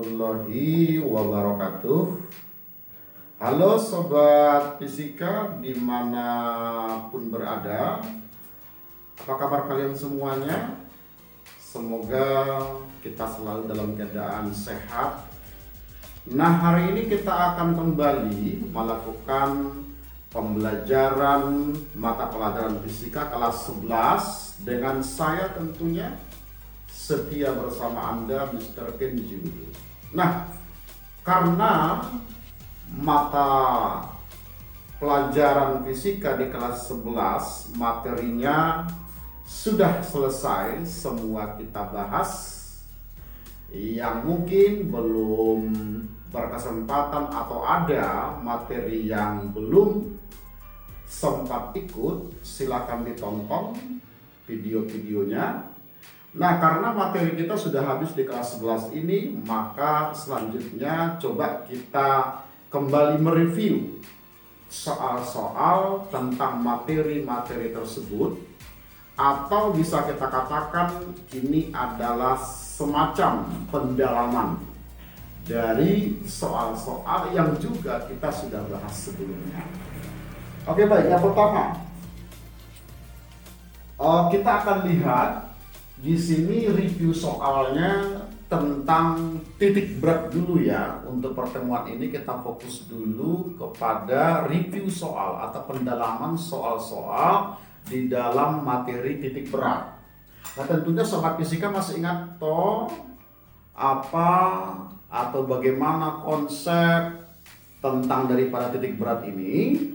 warahmatullahi wabarakatuh. Halo sobat fisika dimanapun berada, apa kabar kalian semuanya? Semoga kita selalu dalam keadaan sehat. Nah, hari ini kita akan kembali melakukan pembelajaran mata pelajaran fisika kelas 11 dengan saya tentunya setia bersama Anda, Mr. Kenju. Nah, karena mata pelajaran fisika di kelas 11 materinya sudah selesai semua kita bahas, yang mungkin belum berkesempatan atau ada materi yang belum sempat ikut, silakan ditonton video-videonya. Nah, karena materi kita sudah habis di kelas 11 ini, maka selanjutnya coba kita kembali mereview soal-soal tentang materi-materi tersebut, atau bisa kita katakan ini adalah semacam pendalaman dari soal-soal yang juga kita sudah bahas sebelumnya. Oke, baik. Yang pertama, kita akan lihat di sini review soalnya tentang titik berat dulu ya. Untuk pertemuan ini kita fokus dulu kepada review soal atau pendalaman soal-soal di dalam materi titik berat. Nah, tentunya sobat fisika masih ingat toh apa atau bagaimana konsep tentang daripada titik berat ini?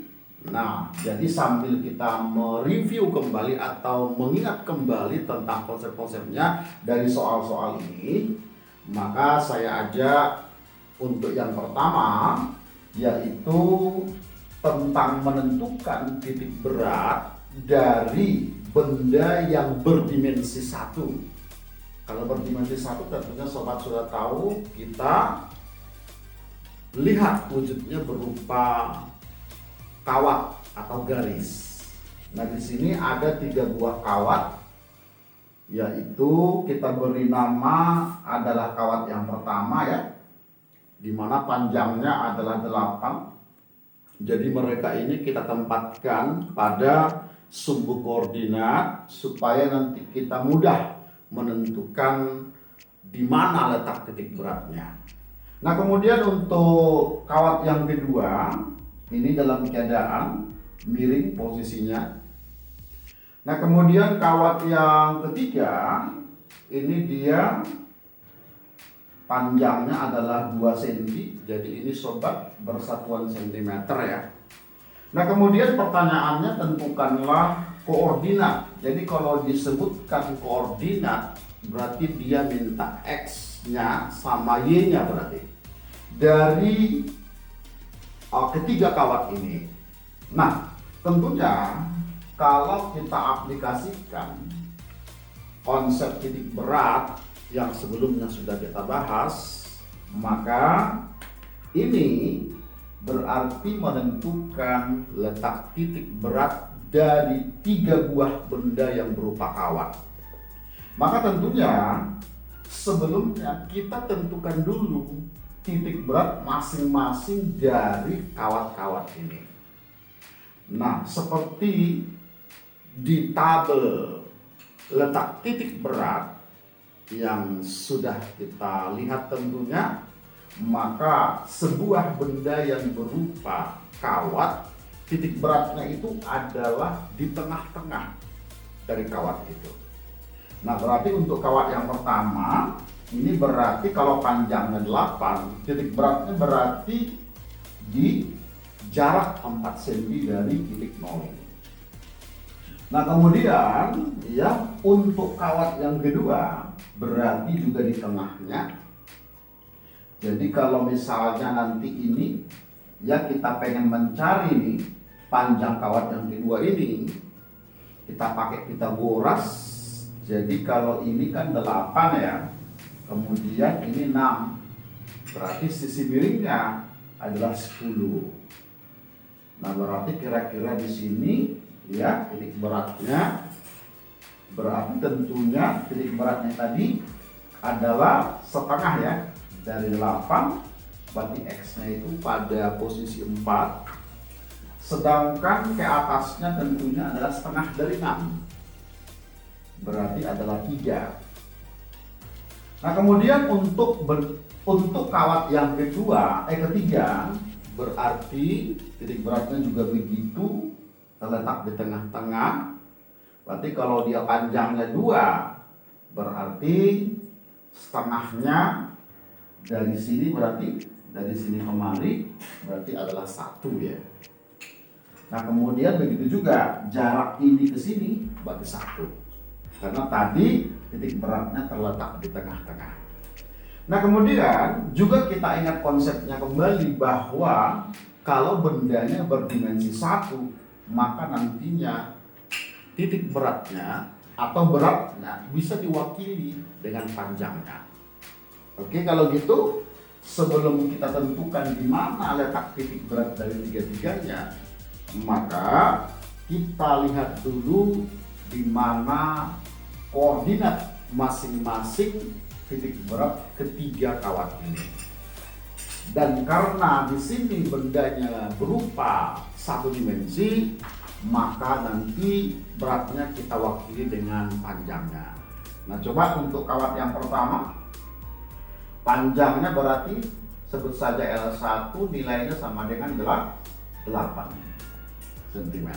Nah, jadi sambil kita mereview kembali atau mengingat kembali tentang konsep-konsepnya dari soal-soal ini, maka saya ajak untuk yang pertama, yaitu tentang menentukan titik berat dari benda yang berdimensi satu. Kalau berdimensi satu tentunya sobat sudah tahu, kita lihat wujudnya berupa kawat atau garis. Nah, di sini ada 3 buah kawat, yaitu kita beri nama adalah kawat yang pertama ya, di mana panjangnya adalah 8. Jadi mereka ini kita tempatkan pada sumbu koordinat supaya nanti kita mudah menentukan di mana letak titik beratnya. Nah, kemudian untuk kawat yang kedua, ini dalam keadaan miring posisinya. Nah, kemudian kawat yang ketiga, ini dia panjangnya adalah 2 cm. Jadi ini sobat bersatuan cm ya. Nah, kemudian pertanyaannya tentukanlah koordinat. Jadi kalau disebutkan koordinat berarti dia minta X-nya sama Y-nya berarti dari ketiga kawat ini. Nah, tentunya kalau kita aplikasikan konsep titik berat yang sebelumnya sudah kita bahas, maka ini berarti menentukan letak titik berat dari 3 buah benda yang berupa kawat. Maka tentunya sebelumnya kita tentukan dulu titik berat masing-masing dari kawat-kawat ini. Nah, seperti di tabel letak titik berat yang sudah kita lihat tentunya, maka sebuah benda yang berupa kawat, titik beratnya itu adalah di tengah-tengah dari kawat itu. Nah, berarti untuk kawat yang pertama, ini berarti kalau panjangnya 8, titik beratnya berarti di jarak 4 cm dari titik 0 ini. Nah, kemudian ya untuk kawat yang kedua berarti juga di tengahnya. Jadi kalau misalnya nanti ini ya kita pengen mencari nih panjang kawat yang kedua ini, kita pakai Pitagoras. Jadi kalau ini kan 8 ya, kemudian ini 6, berarti sisi miringnya adalah 10. Nah, berarti kira-kira di sini ya titik beratnya, berarti tentunya titik beratnya tadi adalah setengah ya, dari 8, berarti X-nya itu pada posisi 4. Sedangkan ke atasnya tentunya adalah setengah dari 6. Berarti adalah 3. Nah, kemudian untuk kawat yang ketiga, berarti titik beratnya juga begitu, terletak di tengah-tengah. Berarti kalau dia panjangnya 2, berarti setengahnya dari sini, berarti dari sini kemari berarti adalah 1 ya. Nah, kemudian begitu juga jarak ini ke sini berarti 1. Karena tadi titik beratnya terletak di tengah-tengah. Nah, kemudian juga kita ingat konsepnya kembali bahwa kalau bendanya berdimensi 1, maka nantinya titik beratnya atau beratnya bisa diwakili dengan panjangnya. Oke, kalau gitu sebelum kita tentukan di mana letak titik berat dari tiga-tiganya, maka kita lihat dulu di mana koordinat masing-masing titik berat ketiga kawat ini. Dan karena di sini bendanya berupa satu dimensi, maka nanti beratnya kita wakili dengan panjangnya. Nah, coba untuk kawat yang pertama, panjangnya berarti sebut saja L1, nilainya sama dengan 8 cm.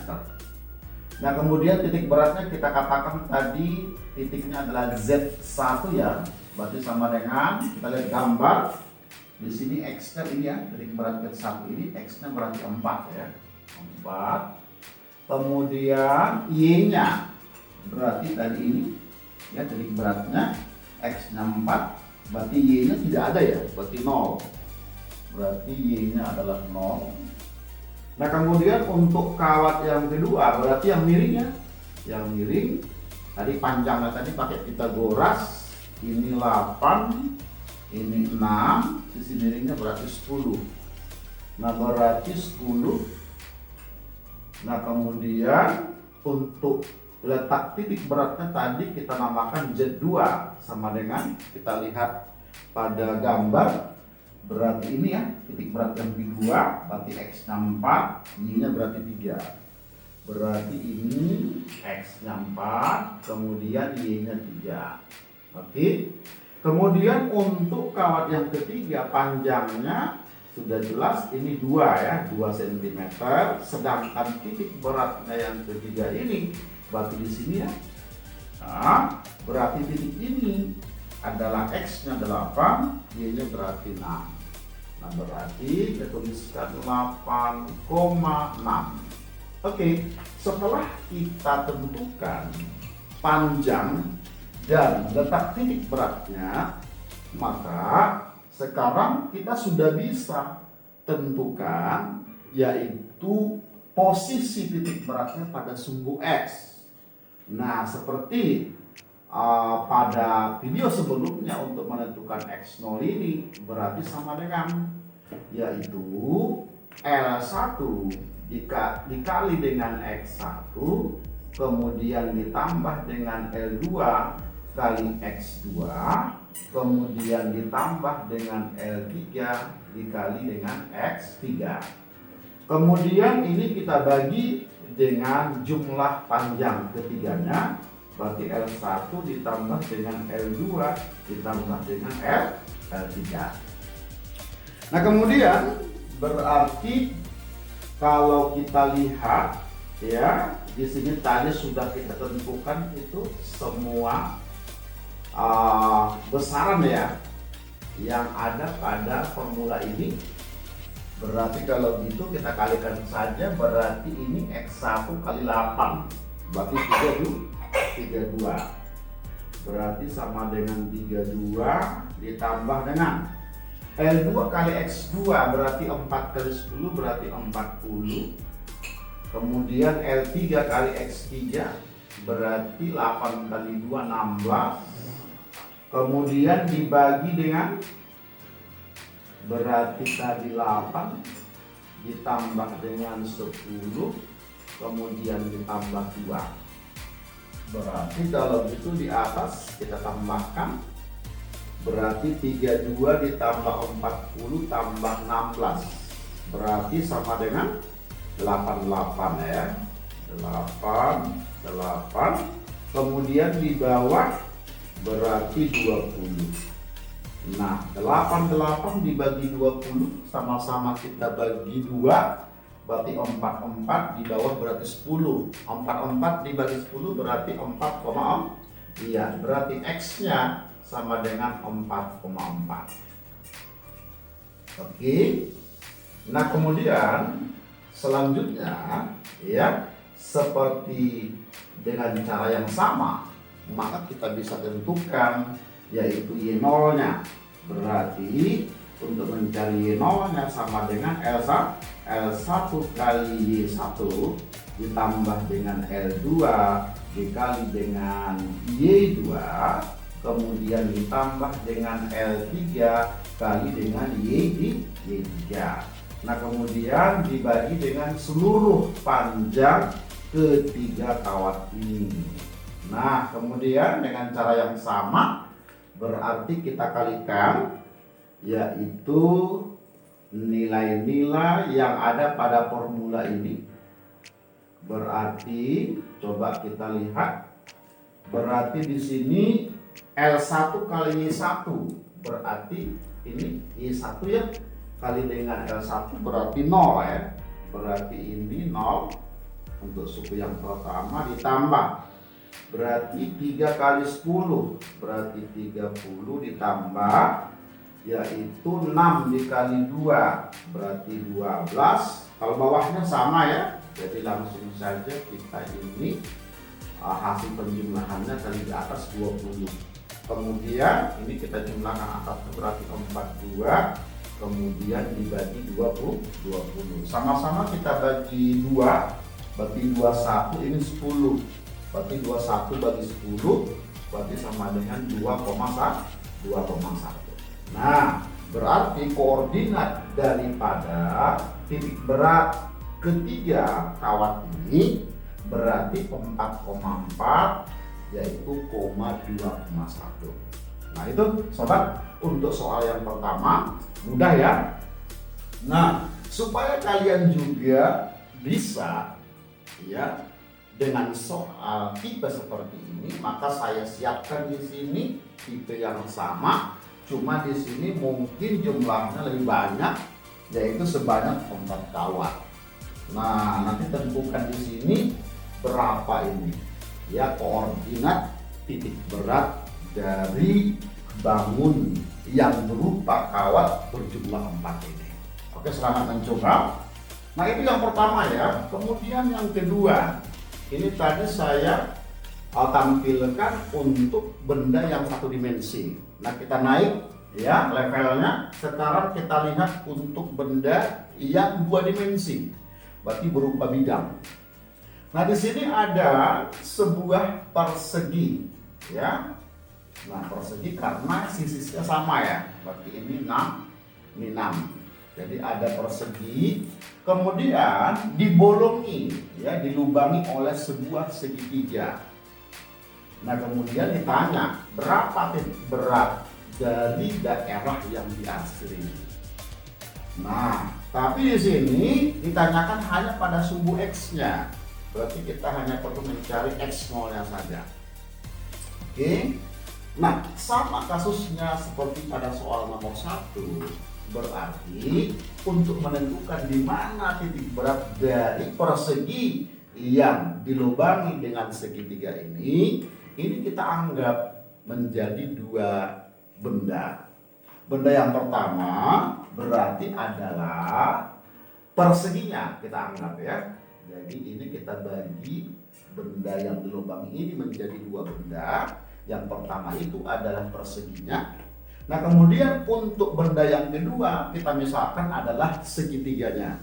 Nah, kemudian titik beratnya kita katakan tadi titiknya adalah Z1 ya, berarti sama dengan, kita lihat gambar di sini X-nya ini ya, titik berat Z1 ini X-nya berarti 4 ya, 4. Kemudian Y-nya berarti tadi ini ya, titik beratnya X-nya 4, berarti Y-nya tidak ada ya, berarti 0. Berarti Y-nya adalah 0. Nah, kemudian untuk kawat yang kedua, berarti yang miringnya, yang miring tadi panjangnya tadi pakai Pitagoras, ini 8, ini 6, sisi miringnya berarti 10. Nah, berarti 10. Nah, kemudian untuk letak titik beratnya tadi kita namakan Z2, sama dengan kita lihat pada gambar. Berarti ini ya, titik berat yang kedua, berarti X-nya 4, Y-nya berarti 3. Berarti ini X-nya 4, kemudian Y-nya 3. Oke. Kemudian untuk kawat yang ketiga, panjangnya sudah jelas ini 2 ya, 2 cm. Sedangkan titik beratnya yang ketiga ini, berarti di sini ya. Nah, berarti titik ini adalah X-nya 8, Y-nya berarti 6. Nah, berarti kita tuliskan 8,6. Oke, setelah kita tentukan panjang dan letak titik beratnya, maka sekarang kita sudah bisa tentukan yaitu posisi titik beratnya pada sumbu X. Nah, seperti pada video sebelumnya untuk menentukan X0 ini berarti sama dengan yaitu L1 dikali dengan X1 kemudian ditambah dengan L2 kali X2 kemudian ditambah dengan L3 dikali dengan X3. Kemudian ini kita bagi dengan jumlah panjang ketiganya, berarti L1 ditambah dengan L2 ditambah dengan L3. Nah, kemudian berarti kalau kita lihat ya, di sini tadi sudah kita tentukan itu semua besaran ya yang ada pada formula ini. Berarti kalau gitu kita kalikan saja, berarti ini X1 kali 8 berarti 32. Berarti sama dengan 32 ditambah dengan L2 kali X2 berarti 4 kali 10 berarti 40. Kemudian L3 kali X3 berarti 8 kali 2 16. Kemudian dibagi dengan berarti tadi 8 ditambah dengan 10 kemudian ditambah 2. Berarti kalau itu di atas kita tambahkan berarti 32 ditambah 40 tambah 16 berarti sama dengan 88 ya. 8 kemudian di bawah berarti 20. Nah 88 dibagi 20 sama-sama kita bagi 2 berarti 44 di bawah berarti 10. 44 dibagi 10 berarti 4, iya berarti X nya sama dengan 4,4. Oke. Nah kemudian selanjutnya ya seperti dengan cara yang sama maka kita bisa tentukan yaitu Y0 nya. Berarti untuk mencari Y0 nya sama dengan L1 kali Y1 ditambah dengan L2 dikali dengan Y2 kemudian ditambah dengan L3 kali dengan Y3. Nah kemudian dibagi dengan seluruh panjang ketiga kawat ini. Nah kemudian dengan cara yang sama berarti kita kalikan yaitu nilai-nilai yang ada pada formula ini. Berarti coba kita lihat berarti di sini L1 kali Y1 berarti ini Y1 ya kali dengan L1 berarti 0 ya. Berarti ini 0 untuk suku yang pertama ditambah berarti 3 kali 10 berarti 30 ditambah yaitu 6 dikali 2 berarti 12. Kalau bawahnya sama ya. Jadi langsung saja kita ini hasil penjumlahannya kali di atas 20. Kemudian ini kita jumlahkan atasnya berarti 42 kemudian dibagi 20. Sama-sama kita bagi 2 berarti 21 ini 10 berarti 21 bagi 10 berarti sama dengan 2,1. Nah berarti koordinat daripada titik berat ketiga kawat ini berarti 4,4 yaitu 2,1. Nah itu sobat untuk soal yang pertama mudah ya. Nah supaya kalian juga bisa ya dengan soal tipe seperti ini maka saya siapkan di sini tipe yang sama cuma di sini mungkin jumlahnya lebih banyak yaitu sebanyak 4 kawat. Nah nanti tentukan di sini berapa ini ya koordinat titik berat dari bangun yang berupa kawat berjumlah 4 ini. Oke selamat mencoba. Nah itu yang pertama ya. Kemudian yang kedua ini tadi saya tampilkan untuk benda yang satu dimensi. Nah kita naik ya levelnya. Sekarang kita lihat untuk benda yang 2 dimensi. Berarti berupa bidang. Nah di sini ada sebuah persegi ya. Nah persegi karena sisinya sama ya. Berarti ini 6, ini 6. Jadi ada persegi, kemudian dibolongi ya, dilubangi oleh sebuah segitiga. Nah kemudian ditanya berapa titik berat dari daerah yang diarsiri. Nah tapi di sini ditanyakan hanya pada subu X-nya. Berarti kita hanya perlu mencari X0-nya saja. Oke. Nah, sama kasusnya seperti pada soal nomor 1. Berarti untuk menentukan di mana titik berat dari persegi yang dilubangi dengan segitiga ini kita anggap menjadi 2 benda. Benda yang pertama berarti adalah perseginya kita anggap ya. Jadi ini kita bagi benda yang dilubangi ini menjadi 2 benda. Yang pertama itu adalah perseginya. Nah kemudian untuk benda yang kedua kita misalkan adalah segitiganya.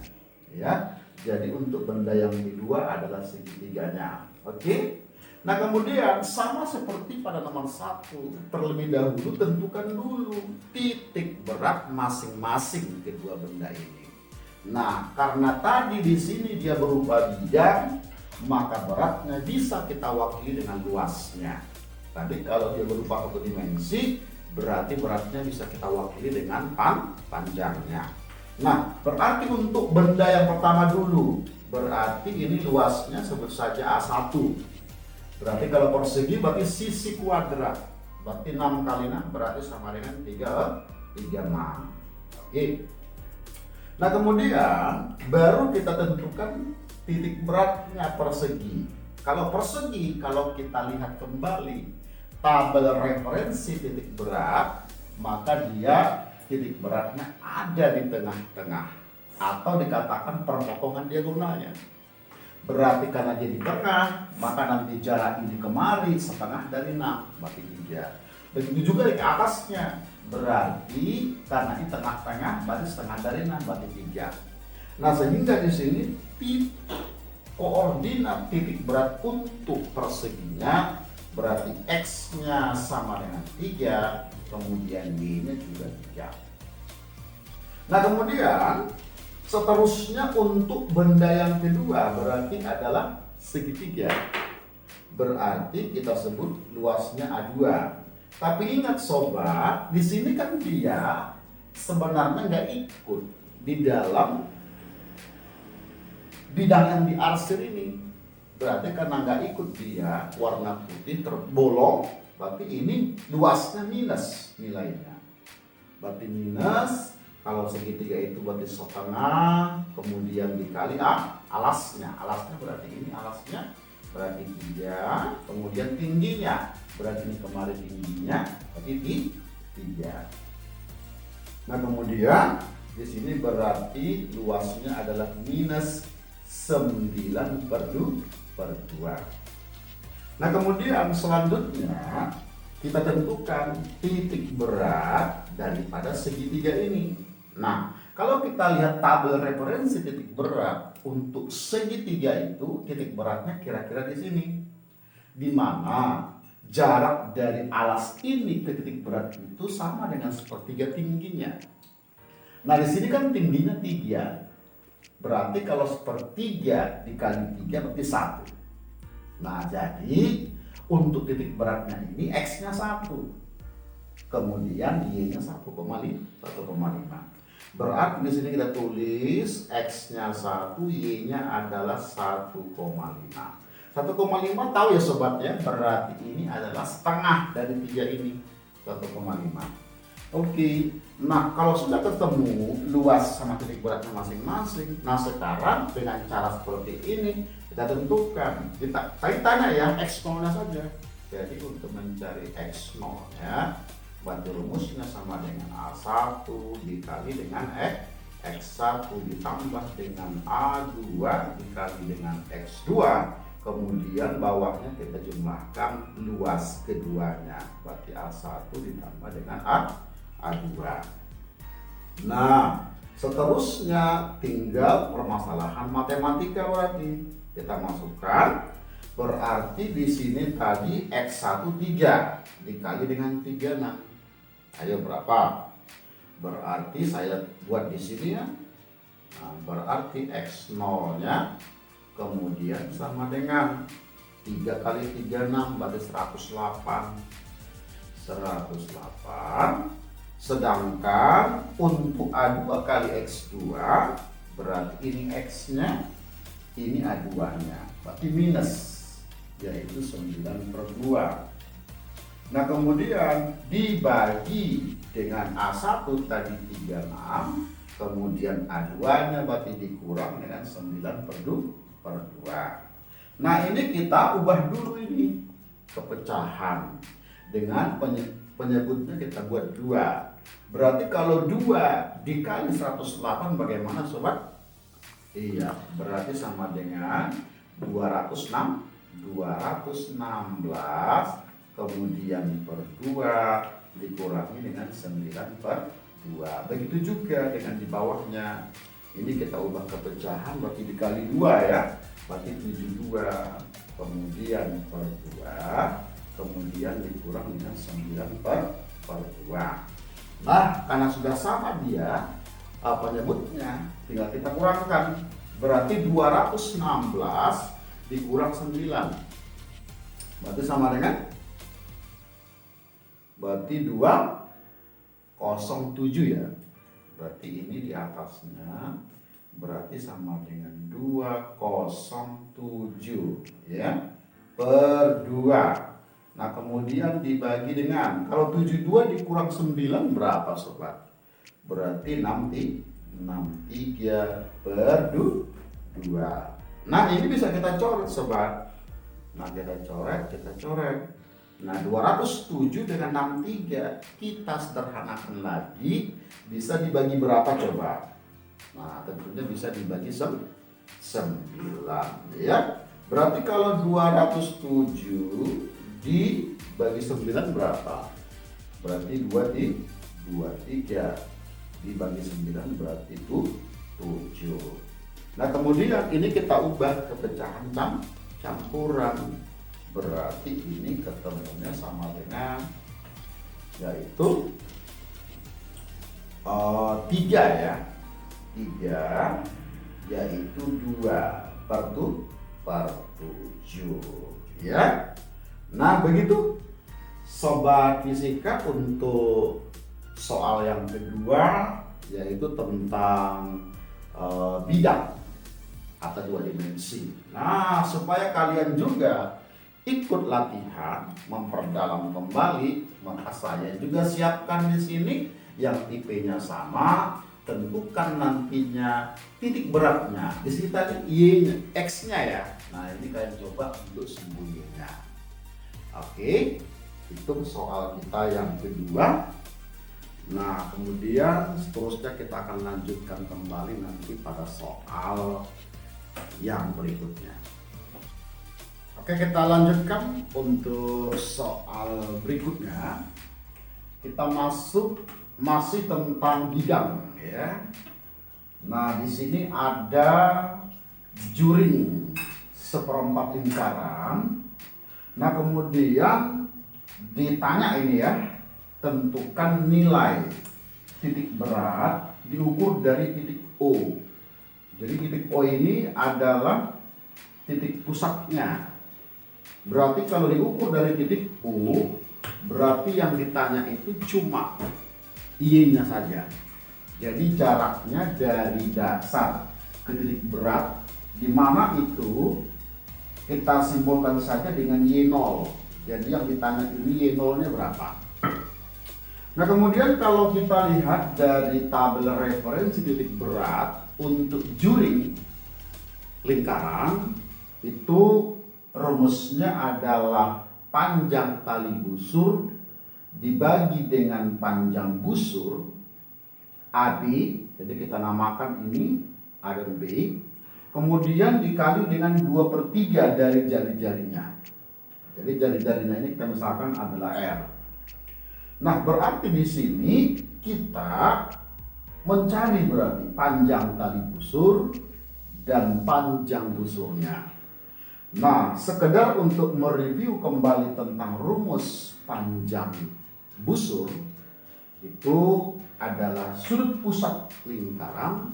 Ya, jadi untuk benda yang kedua adalah segitiganya. Oke. Nah kemudian sama seperti pada nomor 1 terlebih dahulu tentukan dulu titik berat masing-masing kedua benda ini. Nah, karena tadi di sini dia berupa bidang, maka beratnya bisa kita wakili dengan luasnya. Tadi kalau dia berupa satu dimensi, berarti beratnya bisa kita wakili dengan panjangnya. Nah, berarti untuk benda yang pertama dulu, berarti ini luasnya sebut saja A1. Berarti kalau persegi berarti sisi kuadrat. Berarti 6 kali 6 berarti sama dengan 36. Oke. Nah, kemudian baru kita tentukan titik beratnya persegi. Kalau persegi, kalau kita lihat kembali tabel referensi titik berat, maka dia titik beratnya ada di tengah-tengah atau dikatakan perpotongan diagonalnya. Berarti karena dia di tengah, maka nanti jarak ini kemari setengah dari 6, berarti 3. Begitu juga di atasnya, berarti karena di tengah-tengah, berarti setengah dari 6, berarti 3. Nah, sehingga di sini koordinat titik berat untuk perseginya berarti X-nya sama dengan 3, kemudian Y-nya juga 3. Nah, kemudian seterusnya untuk benda yang kedua berarti adalah segitiga. Berarti kita sebut luasnya A2. Tapi ingat sobat, di sini kan dia sebenarnya nggak ikut di dalam bidang yang diarsir ini. Berarti karena nggak ikut dia warna putih terbolong, berarti ini luasnya minus nilainya. Berarti minus, kalau segitiga itu berarti setengah, kemudian dikali alasnya. Alasnya berarti ini alasnya berarti 3, kemudian tingginya berarti ini kemarin tingginya berarti 3. Nah, kemudian di sini berarti luasnya adalah minus 9/2. Nah, kemudian selanjutnya kita tentukan titik berat daripada segitiga ini. Nah, kalau kita lihat tabel referensi titik berat untuk segitiga itu, titik beratnya kira-kira di sini, di mana jarak dari alas ini ke titik berat itu sama dengan sepertiga tingginya. Nah, di sini kan tingginya 3. Berarti kalau sepertiga dikali 3 berarti 1. Nah, jadi untuk titik beratnya ini X-nya 1. Kemudian Y-nya 1,5. Berarti di sini kita tulis X-nya 1, Y-nya adalah 1,5. 1,5 tahu ya sobat ya, berarti ini adalah setengah dari 3 ini, 1,5. Oke, nah kalau sudah ketemu luas sama titik beratnya masing-masing, nah sekarang dengan cara seperti ini kita tentukan, kita tanya ya X0-nya saja. Jadi untuk mencari X0-nya, berarti rumusnya sama dengan A1 dikali dengan X1 ditambah dengan A2 dikali dengan X2, kemudian bawahnya kita jumlahkan luas keduanya, berarti A1 ditambah dengan A2. Nah, seterusnya tinggal permasalahan matematika, berarti kita masukkan, berarti di sini tadi X1 3 dikali dengan 36. Ayo berapa? Berarti saya buat di sini ya. Nah, berarti X0-nya kemudian sama dengan 3 kali 36 berarti 108. Sedangkan untuk A2 kali X2 berarti ini X-nya, ini A2-nya, berarti minus, yaitu 9/2. Nah, kemudian dibagi dengan A1 tadi 36, kemudian A2-nya berarti dikurang dengan 9/2. Nah, ini kita ubah dulu ini kepecahan dengan penyebutnya kita buat 2. Berarti kalau 2 dikali 108 bagaimana sobat? Iya, berarti sama dengan 216 kemudian per 2 dikurangi dengan 9/2. Begitu juga dengan di bawahnya. Ini kita ubah kepecahan berarti dikali 2 ya. Berarti 72, kemudian per 2, kemudian dikurang dengan 9/2. Nah, karena sudah sama dia penyebutnya, tinggal kita kurangkan. Berarti 216 dikurang 9. Berarti sama dengan, berarti 2 07 ya. Berarti ini di atasnya berarti sama dengan 207 ya, per 2. Nah kemudian dibagi dengan, kalau 72 dikurang 9 berapa sobat? Berarti 63 per 2. Nah ini bisa kita coret sobat. Nah kita coret. Nah 207 dengan 63 kita sederhanakan lagi, bisa dibagi berapa coba? Nah tentunya bisa dibagi 9 ya. Berarti kalau 207 dibagi 9 berapa? Berarti 23 dibagi 9 berarti itu 7. Nah kemudian ini kita ubah ke pecahan campuran. Berarti ini ketemunya sama dengan yaitu 3 ya. 3 yaitu 2 per 7 ya. Nah begitu sobat fisika untuk soal yang kedua, yaitu tentang bidang atau 2 dimensi. Nah supaya kalian juga ikut latihan memperdalam kembali, maka saya juga siapkan di sini yang tipenya sama. Tentukan nantinya titik beratnya. Di sini tadi y-nya, x-nya ya. Nah ini kalian coba untuk sembunyinya. Oke, itu soal kita yang kedua. Nah kemudian seterusnya kita akan lanjutkan kembali nanti pada soal yang berikutnya. Oke, kita lanjutkan untuk soal berikutnya. Kita masih tentang bidang ya. Nah di sini ada juring 1/4 lingkaran. Nah kemudian ditanya ini ya, tentukan nilai titik berat diukur dari titik O. Jadi titik O ini adalah titik pusatnya. Berarti kalau diukur dari titik O, berarti yang ditanya itu cuma Y-nya saja. Jadi jaraknya dari dasar ke titik berat, di mana itu kita simbolkan saja dengan Y0. Jadi yang ditanya ini Y0-nya berapa? Nah kemudian kalau kita lihat dari tabel referensi titik berat untuk juring lingkaran, itu rumusnya adalah panjang tali busur dibagi dengan panjang busur AB, jadi kita namakan ini A dan B, kemudian dikali dengan 2/3 dari jari-jarinya. Jadi jari-jarinya ini kita misalkan adalah R. Nah berarti di sini kita mencari berarti panjang tali busur dan panjang busurnya. Nah sekedar untuk mereview kembali tentang rumus panjang busur, itu adalah sudut pusat lingkaran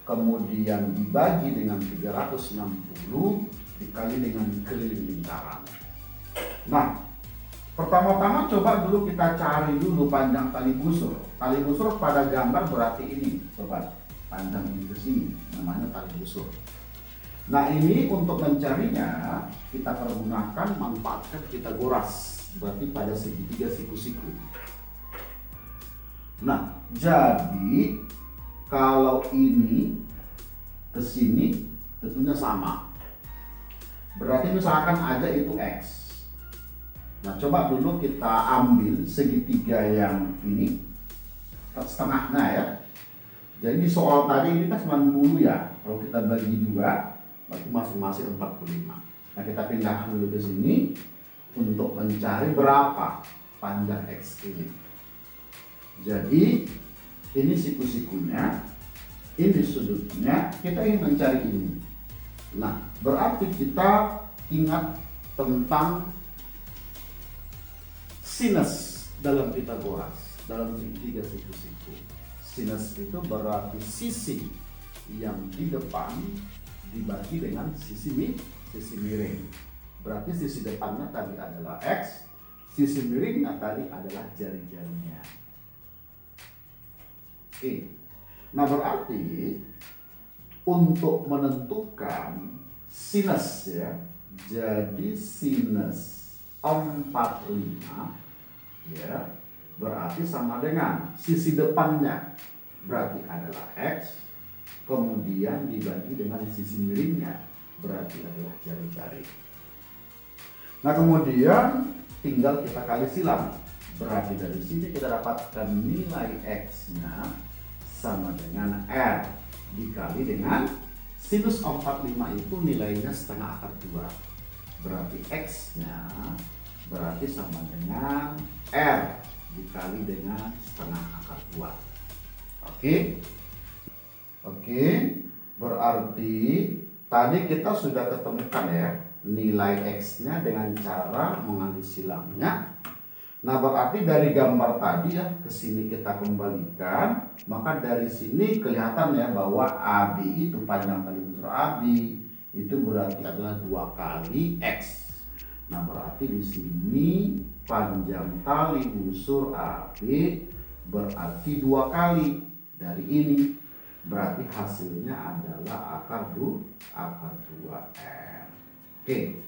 kemudian dibagi dengan 360 dikali dengan keliling lingkaran. Nah pertama-tama coba dulu kita cari dulu panjang tali busur. Tali busur pada gambar berarti ini sobat, panjang ini ke sini namanya tali busur. Nah ini untuk mencarinya kita pergunakan manfaatkan Pitagoras, berarti pada segitiga siku-siku. Nah jadi kalau ini ke sini tentunya sama, berarti misalkan aja itu X. Nah coba dulu kita ambil segitiga yang ini setengahnya ya. Jadi di soal tadi ini kan 90 ya, kalau kita bagi 2 berarti masing-masing 45. Nah kita pindahkan dulu ke sini untuk mencari berapa panjang X ini. Jadi ini siku-sikunya, ini sudutnya, kita ingin mencari ini. Nah berarti kita ingat tentang sinus dalam Pitagoras, dalam segitiga siku-siku. Sinus itu berarti sisi yang di depan dibagi dengan sisi miring. Berarti sisi depannya tadi adalah X, sisi miringnya tadi adalah jari-jarinya. Oke. Nah, berarti untuk menentukan sinus ya, jadi sinus 45 ya, berarti sama dengan sisi depannya berarti adalah X, kemudian dibagi dengan sisi miringnya berarti adalah jari-jari. Nah, kemudian tinggal kita kali silang, berarti dari sini kita dapatkan nilai X-nya sama dengan R dikali dengan sinus 45 itu nilainya setengah akar 2, berarti X-nya berarti sama dengan R dikali dengan setengah akar 2. Oke, berarti tadi kita sudah ketemukan ya nilai X-nya dengan cara mengambil silangnya. Nah, berarti dari gambar tadi ya ke sini kita kembalikan, maka dari sini kelihatan ya bahwa AB itu panjang tali busur AB itu berarti adalah 2 kali X. Nah, berarti di sini panjang tali busur AB berarti 2 kali dari ini. Berarti hasilnya adalah akar 2R. Oke.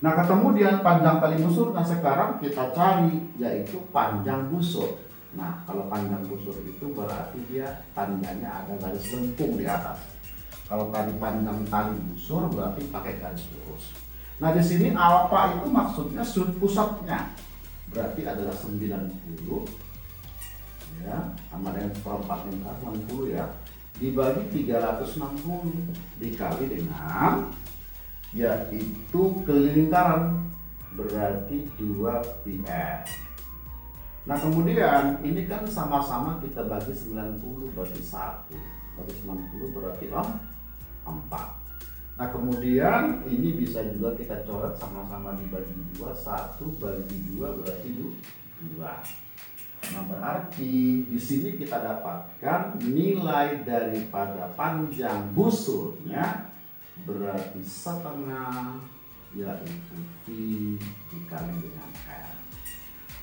Nah, kemudian panjang tali busur, nah sekarang kita cari yaitu panjang busur. Nah, kalau panjang busur itu berarti dia tandanya ada garis lengkung di atas. Kalau tadi panjang tali busur berarti pakai garis lurus. Nah, di sini alfa itu maksudnya sudut pusatnya. Berarti adalah 90 ya, sama dengan seperempat lingkar 60 ya. Dibagi 360 dikali dengan yaitu kelingkaran berarti 2πr. Nah, kemudian ini kan sama-sama kita bagi 90 bagi 1. Bagi 90 berarti 4. Nah, kemudian ini bisa juga kita coret sama-sama dibagi 2. 1 bagi 2 berarti 2. Nah, berarti di sini kita dapatkan nilai daripada panjang busurnya berarti setengah yaitu V dikali dengan R.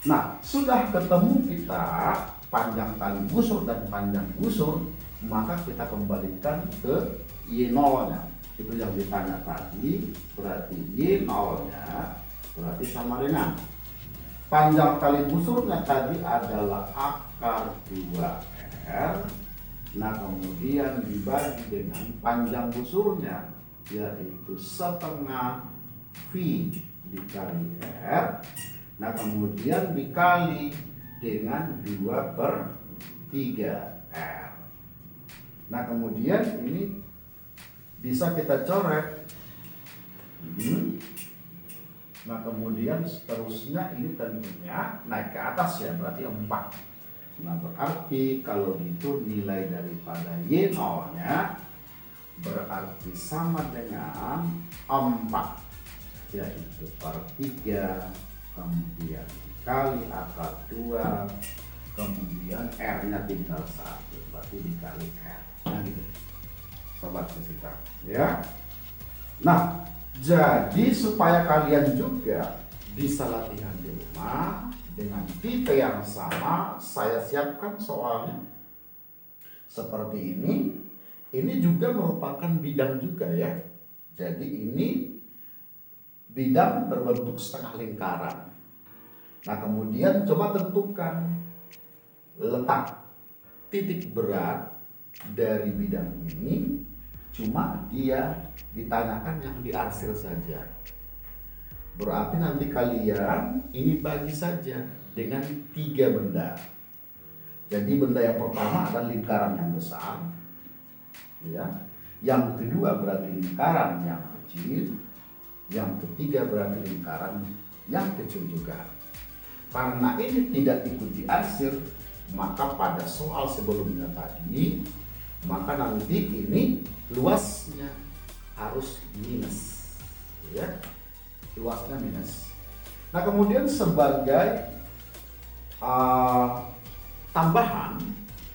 Nah, sudah ketemu kita panjang tali busur dan panjang busur, maka kita kembalikan ke Y0-nya. Itu yang ditanya tadi, berarti Y0-nya berarti sama dengan panjang tali busurnya tadi adalah akar 2R. Nah, kemudian dibagi dengan panjang busurnya yaitu setengah V dikali R. Nah, kemudian dikali dengan 2/3R. Nah, kemudian ini bisa kita coret. Nah, kemudian seterusnya ini tentunya naik ke atas ya, berarti 4. Nah, berarti kalau gitu nilai daripada Y0-nya berarti sama dengan 4, yaitu per 3, kemudian dikali akar 2, kemudian R-nya tinggal 1, berarti dikali R. Nah, gitu sobat fisika ya. Nah, jadi supaya kalian juga bisa latihan di rumah dengan tipe yang sama, saya siapkan soalnya seperti ini. Ini juga merupakan bidang juga ya. Jadi ini bidang berbentuk setengah lingkaran. Nah, kemudian coba tentukan letak titik berat dari bidang ini. Cuma dia ditanyakan yang diarsir saja. Berarti nanti kalian ini bagi saja dengan 3 benda. Jadi benda yang pertama adalah lingkaran yang besar, ya. Yang kedua berarti lingkaran yang kecil. Yang ketiga berarti lingkaran yang kecil juga. Karena ini tidak ikut diarsir, maka pada soal sebelumnya tadi, maka nanti ini luasnya harus minus, ya, luasnya minus. Nah, kemudian sebagai tambahan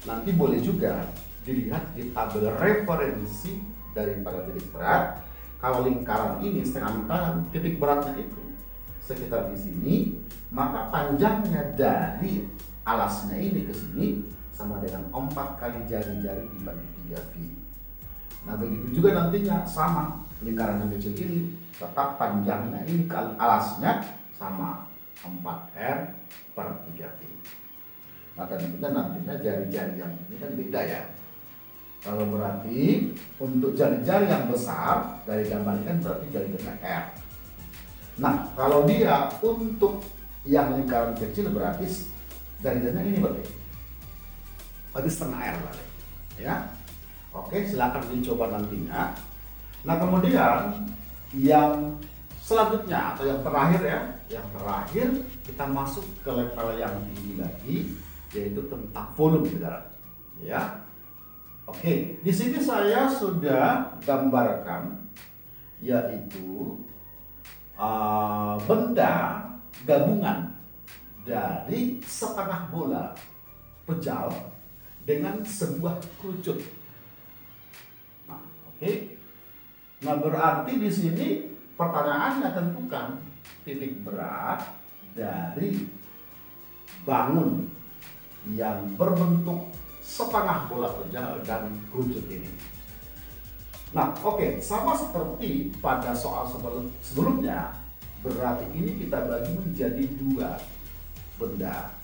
nanti boleh juga dilihat di tabel referensi daripada titik berat. Kalau lingkaran ini setengah lingkaran, titik beratnya itu sekitar di sini, maka panjangnya dari alasnya ini ke sini sama dengan 4 kali jari-jari dibagi 3V. Nah begitu juga nantinya sama, lingkaran yang kecil ini tetap panjangnya ini alasnya sama 4R per 3V. Nah tentunya nantinya jari-jari yang ini kan beda ya. Kalau berarti untuk jari-jari yang besar dari gambar ini kan berarti jari-jari R. Nah kalau dia untuk yang lingkaran kecil berarti jari-jarinya ini berarti setengah R berarti ya. Oke, silakan dicoba nantinya. Nah kemudian yang selanjutnya atau yang terakhir ya, yang terakhir kita masuk ke level yang tinggi lagi, yaitu tentang volume saudara. Ya, oke. Di sini saya sudah gambarkan yaitu benda gabungan dari setengah bola pejal dengan sebuah kerucut. Nah, oke. Nah, berarti di sini pertanyaannya tentukan titik berat dari bangun yang berbentuk setengah bola pejal dan kerucut ini. Nah, oke, sama seperti pada soal sebelumnya, berarti ini kita bagi menjadi dua benda.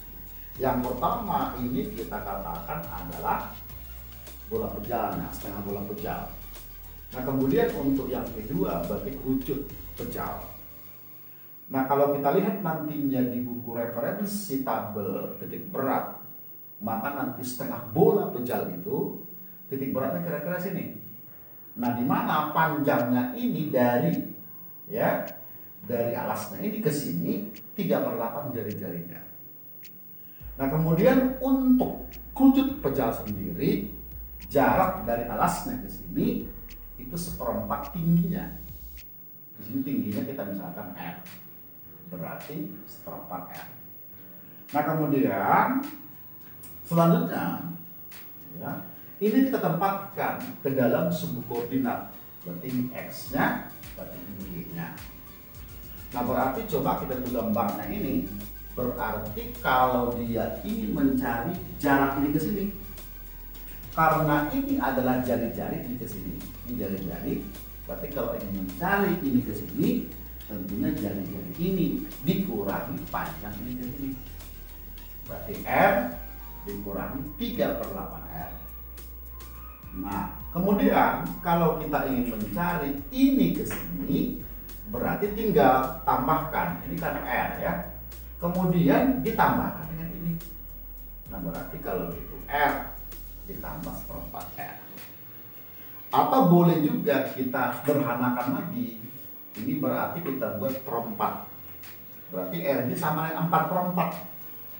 Yang pertama ini kita katakan adalah bola pejalnya, setengah bola pejal. Nah kemudian untuk yang kedua berarti kerucut pejal. Nah kalau kita lihat nantinya di buku referensi tabel titik berat, maka nanti setengah bola pejal itu titik beratnya kira-kira sini. Nah di mana panjangnya ini dari alasnya ini ke sini 3/8 jari-jarinya. Nah kemudian untuk kerucut pejal sendiri, jarak dari alasnya ke sini itu 1/4 tingginya. Di sini tingginya kita misalkan R, berarti 1/4 R. Nah kemudian selanjutnya ya, ini kita tempatkan ke dalam sebuah koordinat, berarti ini X-nya, berarti ini Y-nya. Nah berarti coba kita tulis gambarnya ini, berarti kalau dia ingin mencari jarak ini ke sini, karena ini adalah jari-jari ini ke sini, ini jari-jari, berarti kalau ingin mencari ini ke sini, tentunya jari-jari ini dikurangi panjang ini ke sini, berarti R dikurangi 3/8 R. Nah kemudian kalau kita ingin mencari ini ke sini, berarti tinggal tambahkan, ini kan R ya, kemudian ditambahkan dengan ini. Nah berarti kalau itu R ditambah 1/4 R. Atau boleh juga kita sederhanakan lagi, ini berarti kita buat 1/4, berarti R ini sama dengan 4/4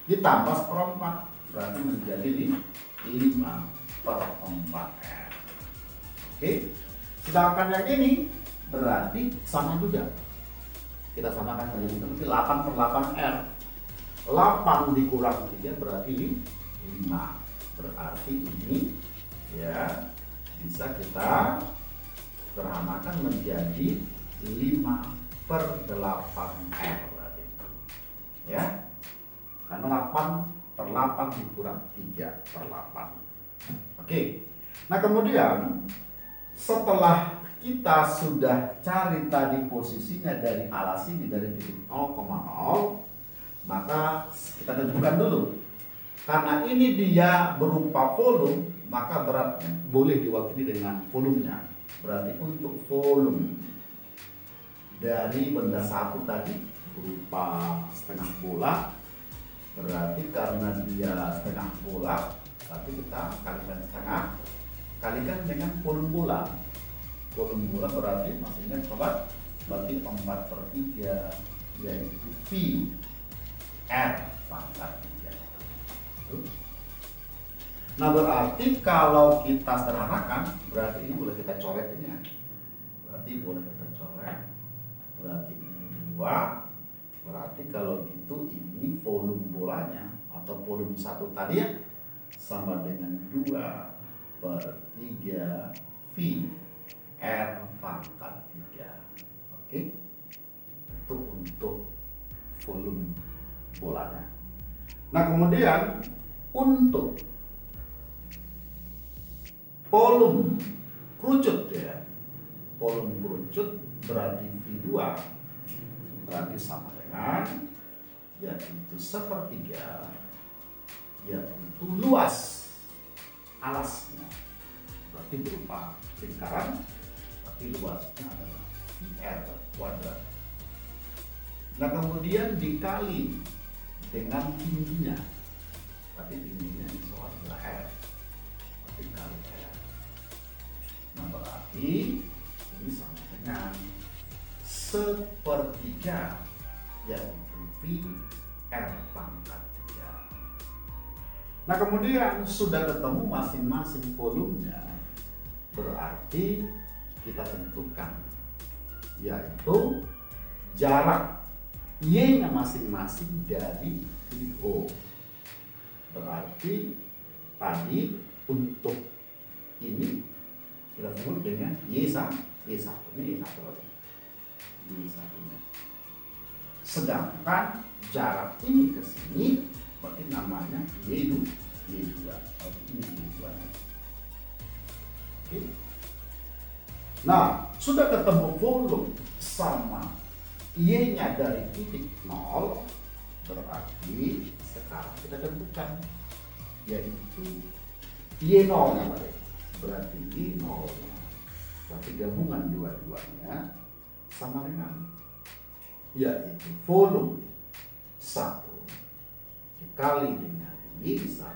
ditambah 1/4, berarti menjadi 5/4 R. Oke, sedangkan yang ini berarti sama juga, kita samakan saja, berarti 8/8 R. 8 dikurang 3 berarti 5, berarti ini ya bisa kita sederhanakan menjadi 5/8 R berarti ya, karena 8/8 dikurang 3/8. Oke, nah kemudian setelah kita sudah cari tadi posisinya dari alas ini dari titik 0,0, maka kita tentukan dulu. Karena ini dia berupa volume, maka beratnya boleh diwakili dengan volumenya. Berarti untuk volume dari benda satu tadi berupa setengah bola, berarti karena dia setengah bola, tapi kita kalikan setengah, kalikan dengan volume bola. Volume bola berarti masih ingat sobat, berarti 4/3 yaitu V R pangkat 3. Nah berarti kalau kita sederhanakan, berarti ini boleh kita coret ini ya. Berarti boleh kita coret, berarti ini 2. Berarti kalau gitu ini volume bolanya atau volume satu tadi ya sama dengan 2/3 V R pangkat 3. Oke, itu untuk volume bolanya. Nah kemudian untuk volume kerucut ya. Volume kerucut berarti V2 berarti sama dengan yaitu sepertiga, yaitu luas alasnya berarti berupa lingkaran, berarti luasnya adalah VR kuadrat. Nah kemudian dikali dengan tingginya, berarti tingginya ini soal adalah R, berarti kali R. Nah berarti ini sama dengan sepertiga, yaitu V R pangkat 3. Nah kemudian sudah ketemu masing-masing volumenya, berarti kita tentukan yaitu jarak Y-nya masing-masing dari O. Berarti tadi untuk ini kita sebut dengan Y1, ini Y1 lagi. Y1-nya. Sedangkan jarak ini ke sini berarti namanya Y2. Berarti ini Y2-nya. Oke. Nah, sudah ketemu volume sama Y-nya dari titik 0, berarti sekarang kita tentukan yaitu Y0-nya berarti Y0-nya, berarti gabungan dua-duanya sama dengan yaitu volume 1 dikali dengan Y1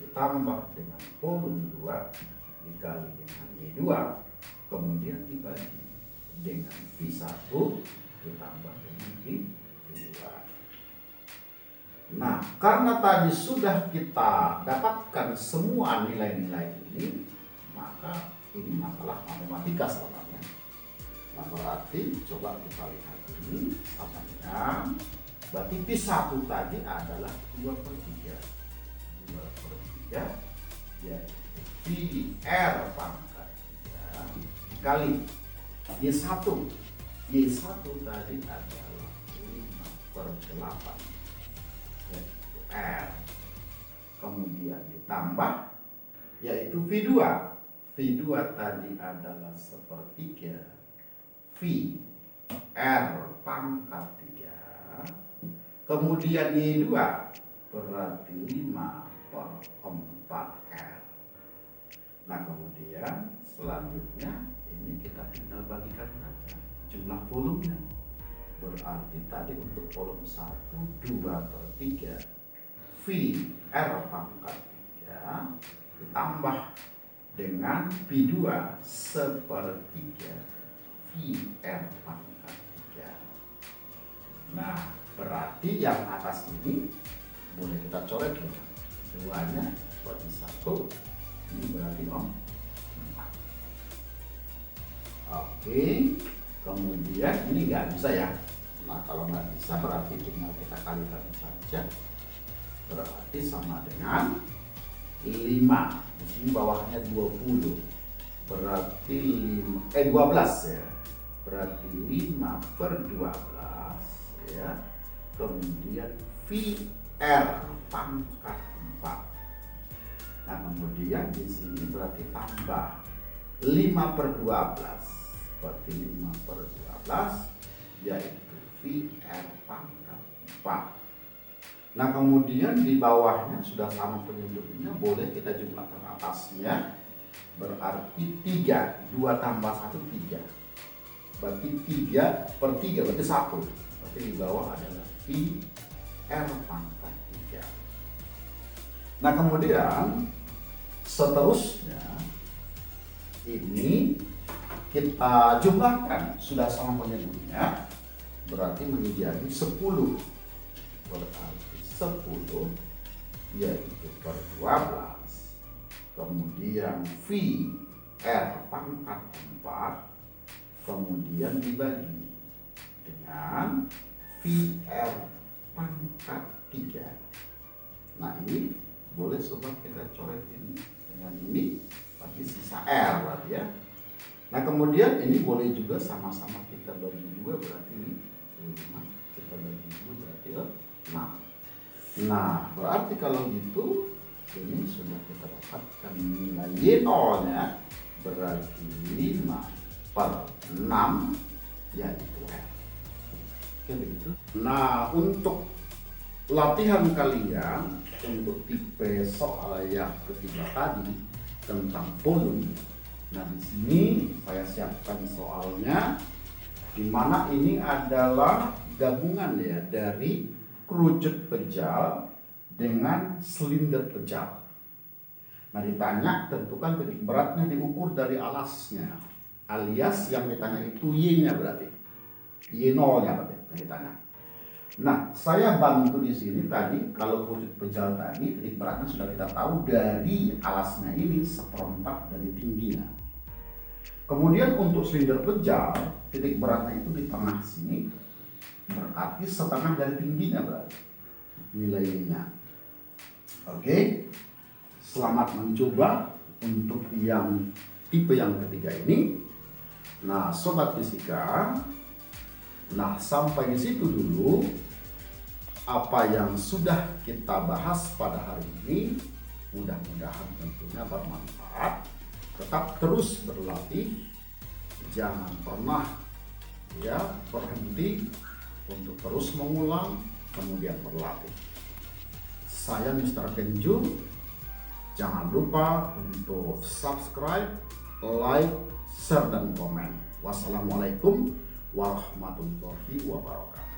ditambah dengan volume 2 dikali dengan Y2 kemudian dibagi dengan V1 ditambah dengan V2. Nah, karena tadi sudah kita dapatkan semua nilai-nilai ini, maka ini masalah matematika sebenarnya. Nah, berarti coba kita lihat ini sama dengan, berarti V1 tadi adalah 2/3. 2/3 yaitu VR pangkat 3 dikali Y1 tadi adalah 5/8 yaitu R, kemudian ditambah yaitu V2 tadi adalah 1/3 V R pangkat 3, kemudian Y2 berarti 5/4 R. Nah kemudian selanjutnya ini kita tinggal bagikan saja jumlah volumenya. Berarti tadi untuk volume 1 2/3 V R pangkat 3 ditambah dengan V2 1/3 V R pangkat 3. Nah berarti yang atas ini boleh kita coret ya, duanya berarti 1, ini berarti 4. Oke, kemudian ini nggak bisa ya. Nah kalau nggak bisa berarti tinggal kita kalikan saja, berarti sama dengan 5. Di sini bawahnya 20, berarti 12 ya, berarti 5/12 ya. Kemudian VR pangkat 4. Nah kemudian di sini berarti tambah 5/12, berarti 5/12 yaitu VR pangkat 4. Nah kemudian di bawahnya sudah sama penyebutnya, boleh kita jumlahkan atasnya, berarti 3, 2 tambah 1 3, berarti 3/3 berarti 1, berarti di bawah adalah VR pangkat 3. Nah kemudian seterusnya ini kita jumlahkan, sudah sama penyebutnya, berarti menjadi 10, berarti 10 yaitu per 12, kemudian V R pangkat 4 kemudian dibagi dengan V R pangkat 3. Nah ini boleh sobat kita coret ini dengan ini, berarti sisa R berarti ya. Nah kemudian ini boleh juga sama-sama kita bagi 2, berarti 5, kita bagi 2 berarti 6. Nah berarti kalau gitu Ini sudah kita dapatkan nilai Y0-nya berarti 5/6 yaitu F. Oke begitu. Nah, untuk latihan kalian untuk tipe soal yang ketiga tadi tentang volume. Nah, di sini saya siapkan soalnya, di mana ini adalah gabungan ya dari kerucut pejal dengan silinder pejal. Nah, ditanya tentukan titik beratnya diukur dari alasnya, alias yang ditanya itu Y-nya berarti Y0-nya berarti yang ditanya. Nah, saya bantu di sini tadi kalau kerucut pejal tadi titik beratnya sudah kita tahu dari alasnya ini 1/4 dari tingginya. Kemudian untuk silinder pejal titik beratnya itu di tengah sini, berarti setengah dari tingginya berarti nilainya. Oke, selamat mencoba untuk yang tipe yang ketiga ini. Nah, sobat fisika, nah sampai di situ dulu apa yang sudah kita bahas pada hari ini. Mudah-mudahan tentunya bermanfaat. Tetap terus berlatih, jangan pernah ya berhenti untuk terus mengulang kemudian berlatih. Saya Mr. Kenju, jangan lupa untuk subscribe, like, share dan komen. Wassalamualaikum warahmatullahi wabarakatuh.